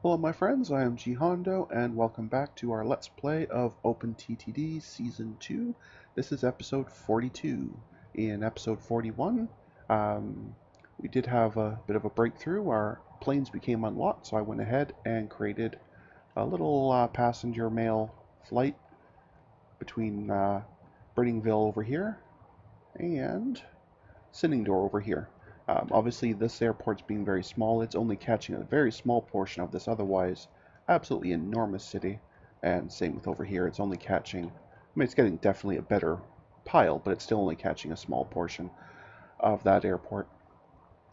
Hello my friends, I am G Hondo and welcome back to our Let's Play of OpenTTD Season 2. This is episode 42. In episode 41, we did have a bit of a breakthrough. Our planes became unlocked, so I went ahead and created a little passenger mail flight between Brittingville over here and Sinningdore over here. Obviously, this airport's being very small. It's only catching a very small portion of this otherwise absolutely enormous city. And same with over here. It's only catching, I mean, it's getting definitely a better pile, but it's still only catching a small portion of that airport.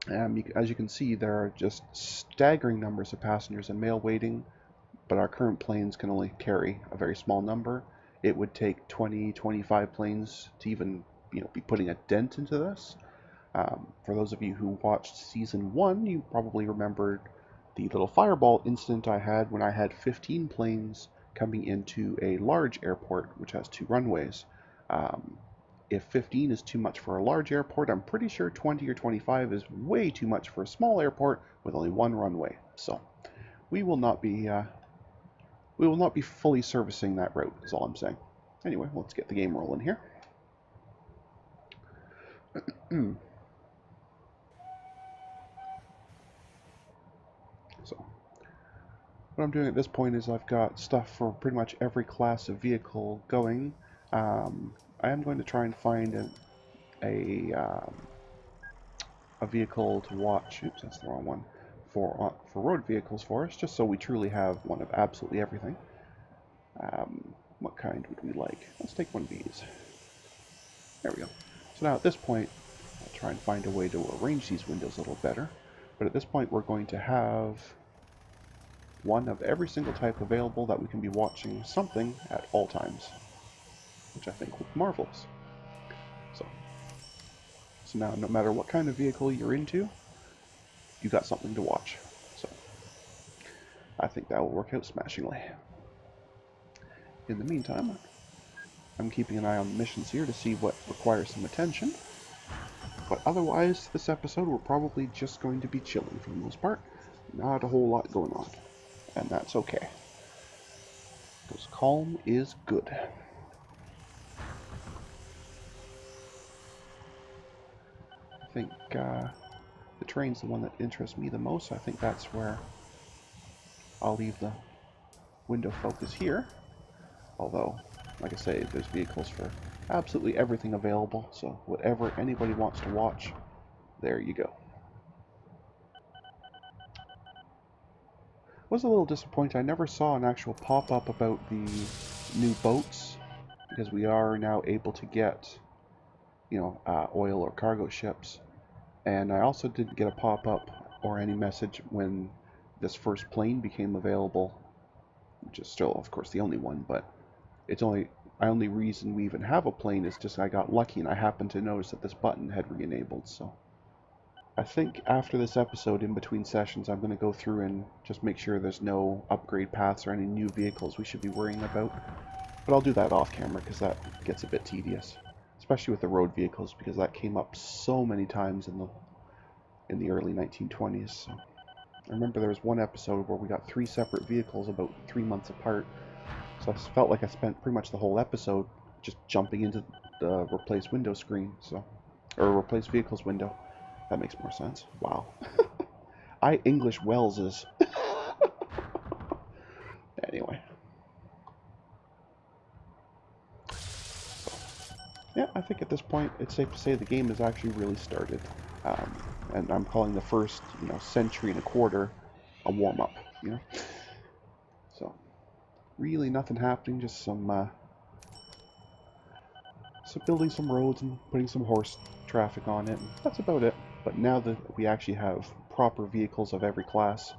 As you can see, there are just staggering numbers of passengers and mail waiting, but our current planes can only carry a very small number. It would take 20, 25 planes to even, be putting a dent into this. For those of you who watched Season 1, you probably remembered the little fireball incident I had when I had 15 planes coming into a large airport which has 2 runways. If 15 is too much for a large airport, I'm pretty sure 20 or 25 is way too much for a small airport with only 1 runway. So we will not be fully servicing that route, is all I'm saying. Anyway, let's get the game rolling here. So what I'm doing at this point is I've got stuff for pretty much every class of vehicle going. I am going to try and find a vehicle to watch. Oops, that's the wrong one. For road vehicles for us, just so we truly have one of absolutely everything. What kind would we like? Let's take one of these. There we go. So now at this point, I'll try and find a way to arrange these windows a little better. But at this point, we're going to have one of every single type available that we can be watching something at all times, which I think would be marvelous. So now, no matter what kind of vehicle you're into, you got something to watch. So I think that will work out smashingly. In the meantime, I'm keeping an eye on the missions here to see what requires some attention. But otherwise, this episode we're probably just going to be chilling for the most part. Not a whole lot going on. And that's okay. Because calm is good. I think the train's the one that interests me the most. I think that's where I'll leave the window focus here. Although, like I say, there's vehicles for absolutely everything available. So whatever anybody wants to watch, there you go. Was a little disappointed. I never saw an actual pop-up about the new boats, because we are now able to get, oil or cargo ships. And I also didn't get a pop-up or any message when this first plane became available, which is still, of course, the only one, but the only reason we even have a plane is just I got lucky and I happened to notice that this button had re-enabled, so I think after this episode, in between sessions, I'm going to go through and just make sure there's no upgrade paths or any new vehicles we should be worrying about. But I'll do that off camera because that gets a bit tedious, especially with the road vehicles, because that came up so many times in the early 1920s. So I remember there was one episode where we got 3 separate vehicles about 3 months apart. So I felt like I spent pretty much the whole episode just jumping into the replace window screen, or replace vehicles window. That makes more sense. Wow. I English Wellses. Anyway. Yeah, I think at this point it's safe to say the game has actually really started. And I'm calling the first, century and a quarter a warm-up, So, really nothing happening, just some building some roads and putting some horse traffic on it. And that's about it. But now that we actually have proper vehicles of every class,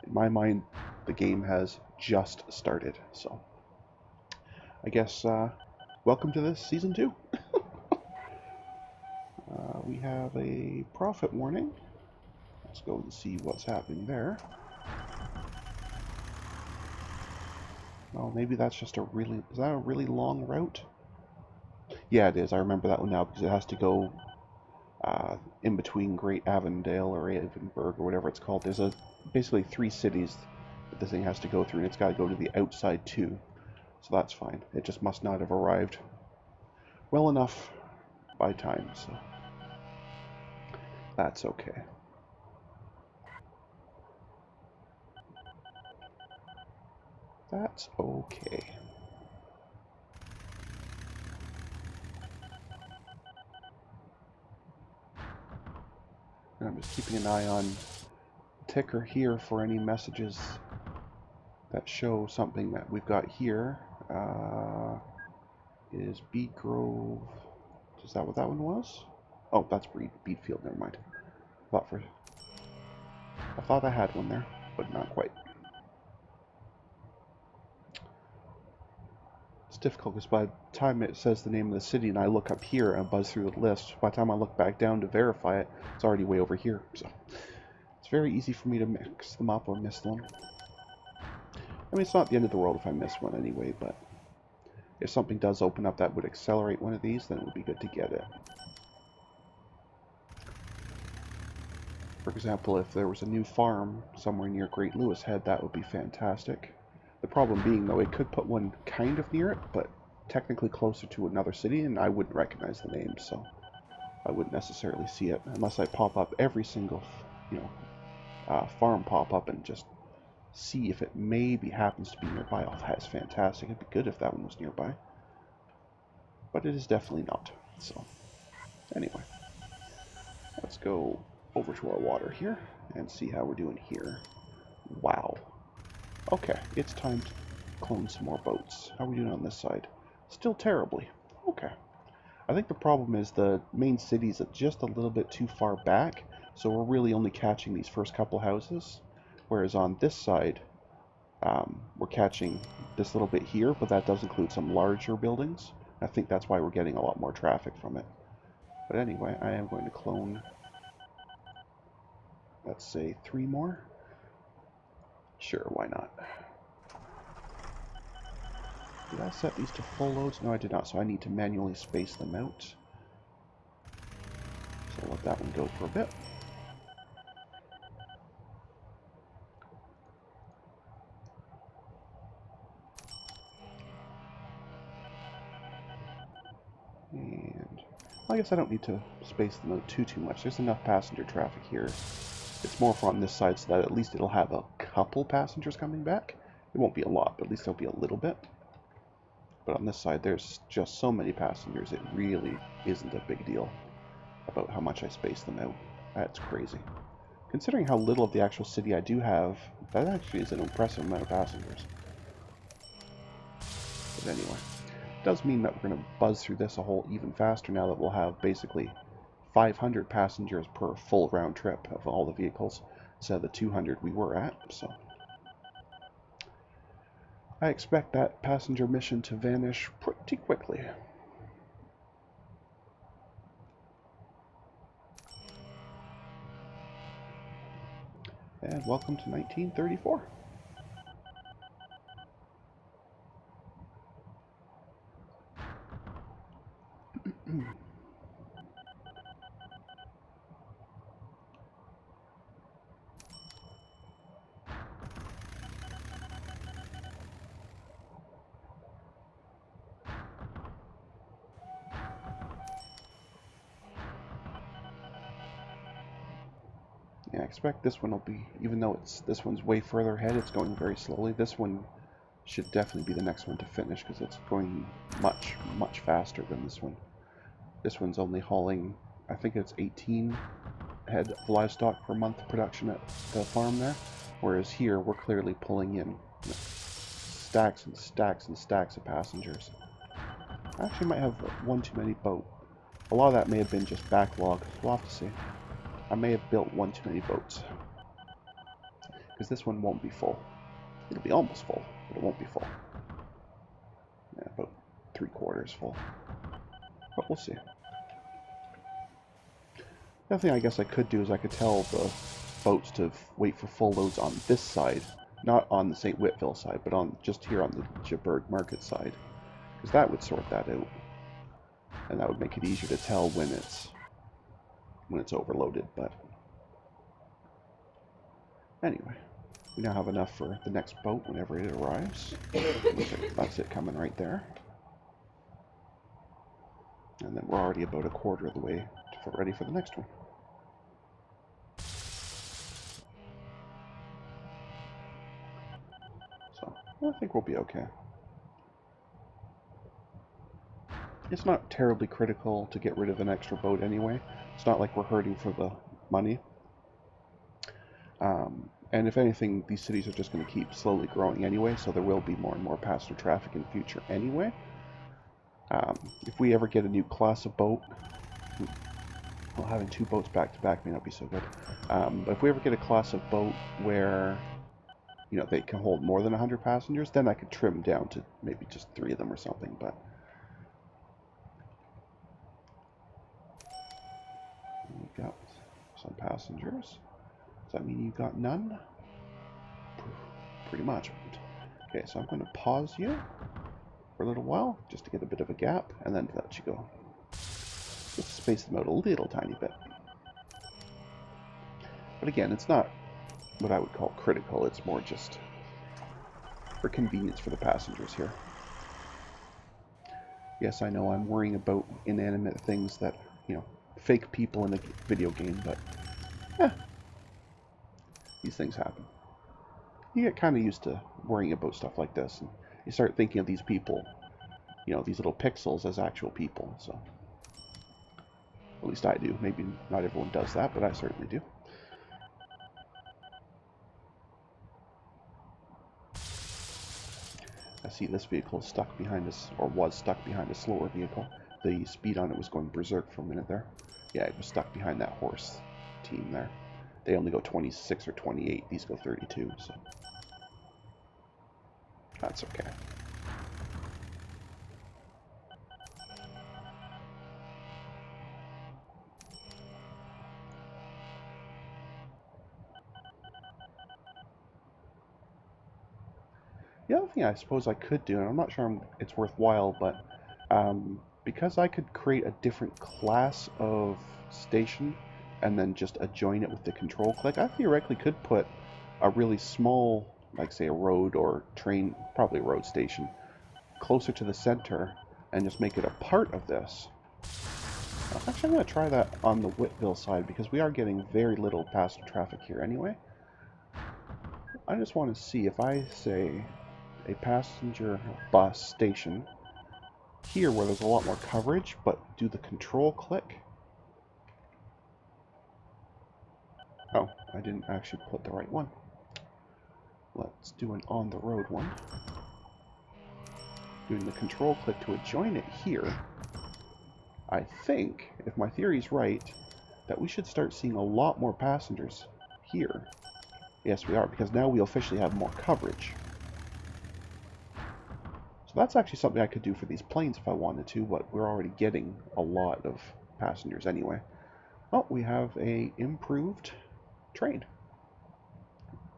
in my mind, the game has just started. So, I guess, welcome to this Season 2. We have a profit warning. Let's go and see what's happening there. Oh, maybe that's just is that a really long route? Yeah, it is. I remember that one now because it has to go in between Great Avondale or Avonburg or whatever it's called. There's basically 3 cities that this thing has to go through, and it's got to go to the outside too. So that's fine. It just must not have arrived well enough by time, so that's okay. That's okay. And I'm just keeping an eye on the ticker here for any messages that show something that we've got here. Is Bead Grove... Is that what that one was? Oh, that's Beadfield, never mind. I thought I had one there, but not quite. It's difficult because by the time it says the name of the city and I look up here and buzz through the list, by the time I look back down to verify it, it's already way over here. So it's very easy for me to mix them up or miss them. I mean, it's not the end of the world if I miss one anyway, but if something does open up that would accelerate one of these, then it would be good to get it. For example, if there was a new farm somewhere near Great Lewis Head, that would be fantastic. The problem being, though, it could put one kind of near it, but technically closer to another city, and I wouldn't recognize the name, so I wouldn't necessarily see it unless I pop up every single, farm pop up and just see if it maybe happens to be nearby. Oh, that's fantastic. It'd be good if that one was nearby, but it is definitely not. So, anyway, let's go over to our water here and see how we're doing here. Wow. Okay, it's time to clone some more boats. How are we doing on this side? Still terribly. Okay. I think the problem is the main city's just a little bit too far back, so we're really only catching these first couple houses. Whereas on this side, we're catching this little bit here, but that does include some larger buildings. I think that's why we're getting a lot more traffic from it. But anyway, I am going to clone, let's say, 3 more. Sure, why not? Did I set these to full loads? No, I did not, so I need to manually space them out. So I'll let that one go for a bit. And I guess I don't need to space them out too much. There's enough passenger traffic here. It's more from this side so that at least it'll have a couple passengers coming back. It won't be a lot, but at least there'll be a little bit. But on this side, there's just so many passengers, it really isn't a big deal about how much I space them out. That's crazy. Considering how little of the actual city I do have, that actually is an impressive amount of passengers. But anyway, it does mean that we're going to buzz through this a whole even faster now that we'll have basically 500 passengers per full round trip of all the vehicles instead of the 200 we were at, so I expect that passenger mission to vanish pretty quickly. And welcome to 1934. Yeah, I expect this one will be, even though this one's way further ahead, it's going very slowly. This one should definitely be the next one to finish because it's going much, much faster than this one. This one's only hauling, I think it's 18 head of livestock per month production at the farm there, whereas here we're clearly pulling in stacks and stacks and stacks of passengers. I actually might have one too many boat. A lot of that may have been just backlog. We'll have to see. I may have built one too many boats. Because this one won't be full. It'll be almost full, but it won't be full. Yeah, about 3/4 full. But we'll see. The other thing I guess I could do is I could tell the boats to wait for full loads on this side. Not on the St. Whitville side, but on just here on the Joburg Market side. Because that would sort that out. And that would make it easier to tell when it's overloaded, but anyway. We now have enough for the next boat whenever it arrives. That's it coming right there. And then we're already about a quarter of the way ready for the next one. So, I think we'll be okay. It's not terribly critical to get rid of an extra boat anyway. It's not like we're hurting for the money. And if anything, these cities are just going to keep slowly growing anyway, so there will be more and more passenger traffic in the future anyway. If we ever get a new class of boat, well, having two boats back to back may not be so good. But if we ever get a class of boat where, you know, they can hold more than 100 passengers, then I could trim down to maybe just 3 of them or something. But we got some passengers. Does that mean you got none? Pretty much. Okay, so I'm going to pause you for a little while, just to get a bit of a gap, and then let you go. Just space them out a little tiny bit. But again, it's not what I would call critical, it's more just for convenience for the passengers here. Yes, I know I'm worrying about inanimate things that, you know, fake people in a video game, but these things happen. You get kind of used to worrying about stuff like this, and you start thinking of these people, you know, these little pixels as actual people, so. At least I do. Maybe not everyone does that, but I certainly do. I see this vehicle is stuck behind us, or was stuck behind a slower vehicle. The speed on it was going berserk for a minute there. Yeah, it was stuck behind that horse team there. They only go 26 or 28. These go 32, so that's okay. The other thing I suppose I could do, and I'm not sure it's worthwhile, but because I could create a different class of station and then just adjoin it with the control click, I theoretically could put a really small, like say a road or train, probably a road station, closer to the center and just make it a part of this. Actually, I'm going to try that on the Whitville side because we are getting very little passenger traffic here anyway. I just want to see if I say a passenger bus station here where there's a lot more coverage, but do the control click. Oh, I didn't actually put the right one. Let's do an on the road one. Doing the control click to adjoin it here. I think, if my theory is right, that we should start seeing a lot more passengers here. Yes, we are, because now we officially have more coverage. So that's actually something I could do for these planes if I wanted to, but we're already getting a lot of passengers anyway. Oh, we have a improved train.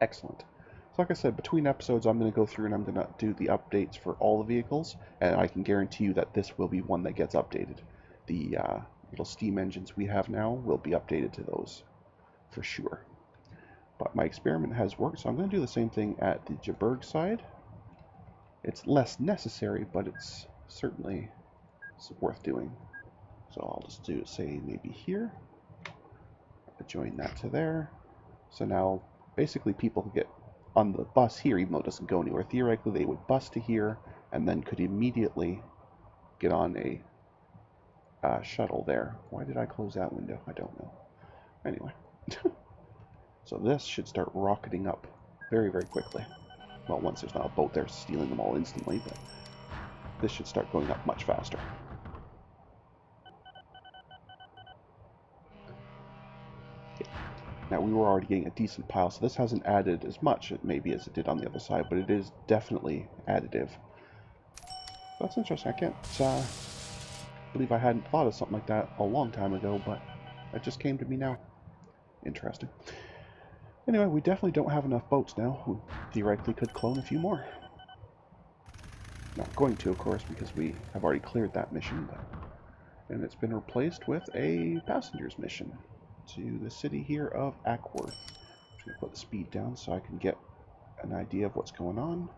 Excellent. So like I said, between episodes I'm going to go through and I'm going to do the updates for all the vehicles, and I can guarantee you that this will be one that gets updated. The little steam engines we have now will be updated to those for sure. But my experiment has worked, so I'm going to do the same thing at the Joburg side. It's less necessary, but it's certainly worth doing. So I'll just do, say, maybe here. Join that to there. So now, basically, people can get on the bus here, even though it doesn't go anywhere. Theoretically, they would bus to here, and then could immediately get on a shuttle there. Why did I close that window? I don't know. Anyway. So this should start rocketing up very, very quickly. Well, once there's not a boat there stealing them all instantly, but this should start going up much faster. Now, we were already getting a decent pile, so this hasn't added as much maybe as it did on the other side, but it is definitely additive. That's interesting. I can't believe I hadn't thought of something like that a long time ago, but it just came to me now. Interesting. Anyway, we definitely don't have enough boats now. We theoretically could clone a few more. Not going to, of course, because we have already cleared that mission, but, and it's been replaced with a passengers mission to the city here of Ackworth. I'm just going to put the speed down so I can get an idea of what's going on.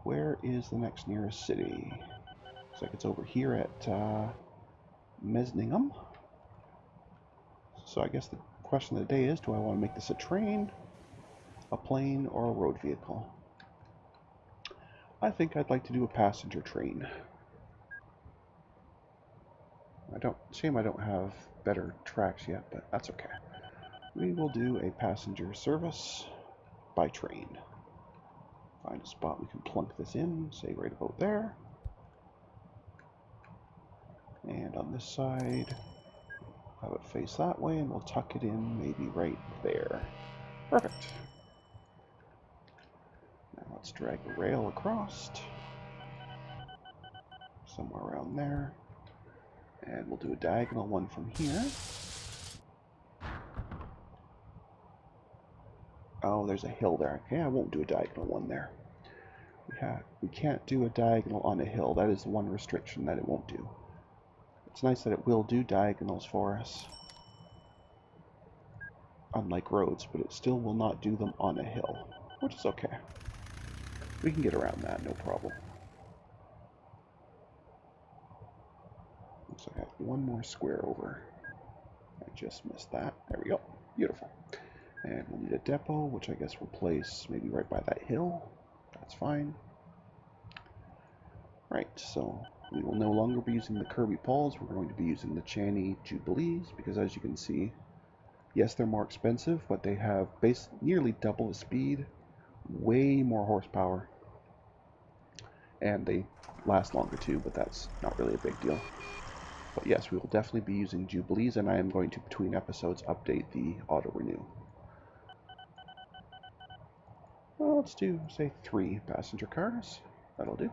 Where is the next nearest city? Looks like it's over here at Mesningham. So I guess the question of the day is, do I want to make this a train, a plane, or a road vehicle? I think I'd like to do a passenger train. Shame I don't have better tracks yet, but that's okay. We will do a passenger service by train. Find a spot we can plunk this in, say right about there. And on this side, have it face that way, and we'll tuck it in maybe right there. Perfect. Now let's drag the rail across. Somewhere around there. And we'll do a diagonal one from here. Oh, there's a hill there. Okay, I won't do a diagonal one there. We can't do a diagonal on a hill. That is the one restriction that it won't do. It's nice that it will do diagonals for us, unlike roads, but it still will not do them on a hill, which is okay. We can get around that, no problem. Looks like I have one more square over. I just missed that. There we go. Beautiful. And we'll need a depot, which I guess we'll place maybe right by that hill. That's fine. Right, so we will no longer be using the Kirby Poles. We're going to be using the Chani Jubilees, because as you can see, yes, they're more expensive, but they have nearly double the speed, way more horsepower, and they last longer too, but that's not really a big deal. But yes, we will definitely be using Jubilees, and I am going to, between episodes, update the auto-renew. Well, let's do, say, 3 passenger cars. That'll do.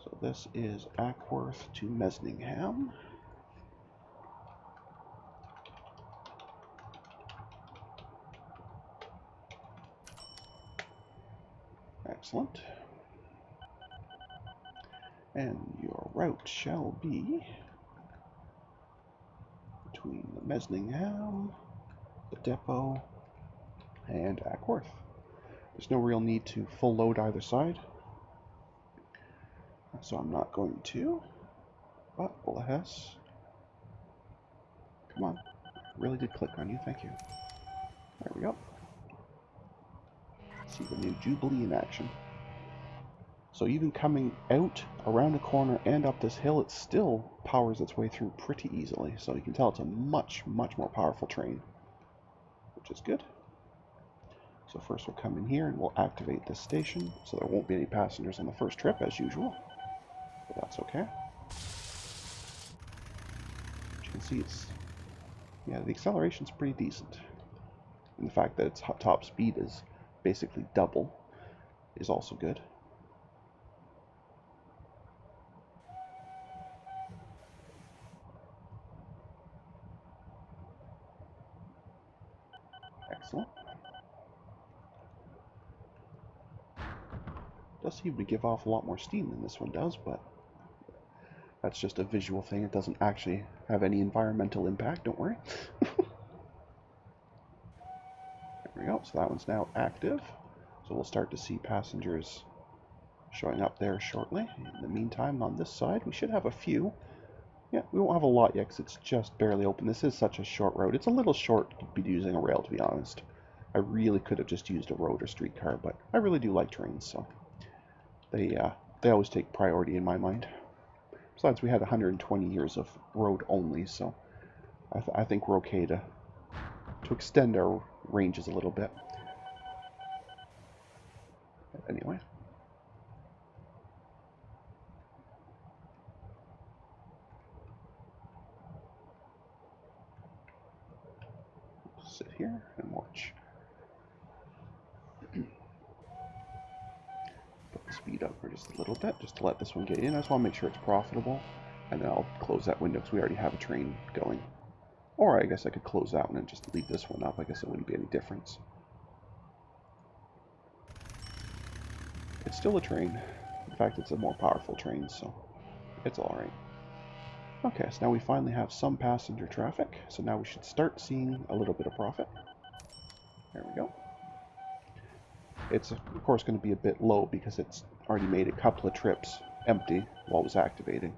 So this is Ackworth to Mesningham. Excellent. And your route shall be between the Mesningham, the depot, and Ackworth. There's no real need to full load either side, so I'm not going to. But bless. Come on. Really did click on you, thank you. There we go. See the new Jubilee in action. So even coming out around a corner and up this hill, it still powers its way through pretty easily. So you can tell it's a much, much more powerful train, which is good. So first we'll come in here and we'll activate this station, so there won't be any passengers on the first trip as usual, but that's okay. As you can see, the acceleration's pretty decent. And the fact that its top speed is basically double is also good. Excellent. Does seem to give off a lot more steam than this one does, but that's just a visual thing. It doesn't actually have any environmental impact, don't worry. There we go, so that one's now active. So we'll start to see passengers showing up there shortly. In the meantime, on this side, we should have a few. Yeah, we won't have a lot yet because it's just barely open. This is such a short road. It's a little short to be using a rail, to be honest. I really could have just used a road or streetcar, but I really do like trains, so they always take priority in my mind. Besides, we had 120 years of road only, so I think we're okay to extend our ranges a little bit. Anyway. Sit here and watch. Put the speed up for just a little bit, just to let this one get in. I just want to make sure it's profitable, and then I'll close that window because we already have a train going. Or I guess I could close that one and just leave this one up. I guess it wouldn't be any difference. It's still a train. In fact, it's a more powerful train, so it's alright. Okay, so now we finally have some passenger traffic, so now we should start seeing a little bit of profit. There we go. it's of course going to be a bit low because it's already made a couple of trips empty while it was activating.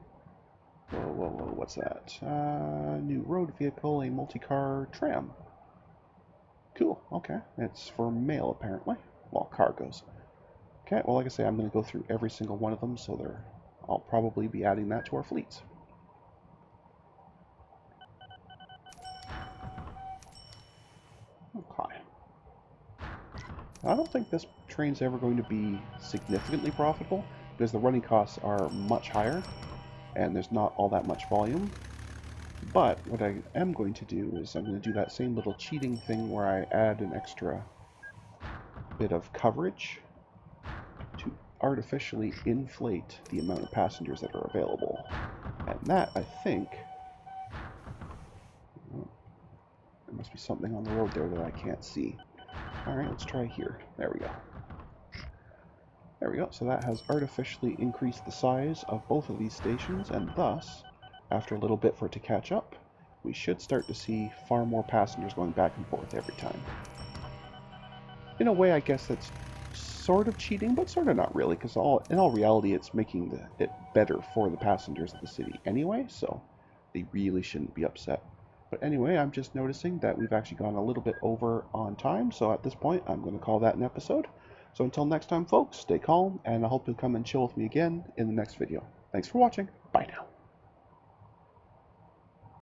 Whoa, whoa, whoa, what's that? New road vehicle, a multi-car tram. Cool, okay. It's for mail, apparently. Well, cargoes. Okay, well, like I say, I'm going to go through every single one of them, so I'll probably be adding that to our fleets. Okay. I don't think this train's ever going to be significantly profitable, because the running costs are much higher, and there's not all that much volume. But what I am going to do is I'm going to do that same little cheating thing where I add an extra bit of coverage to artificially inflate the amount of passengers that are available. And that, I think... There must be something on the road there that I can't see. Alright, let's try here. There we go. There we go. So that has artificially increased the size of both of these stations, and thus, after a little bit for it to catch up, we should start to see far more passengers going back and forth every time. In a way, I guess that's sort of cheating, but sort of not really, because in all reality, it's making it better for the passengers of the city anyway, so they really shouldn't be upset. But anyway, I'm just noticing that we've actually gone a little bit over on time, so at this point, I'm going to call that an episode. So until next time, folks, stay calm, and I hope you'll come and chill with me again in the next video. Thanks for watching. Bye now.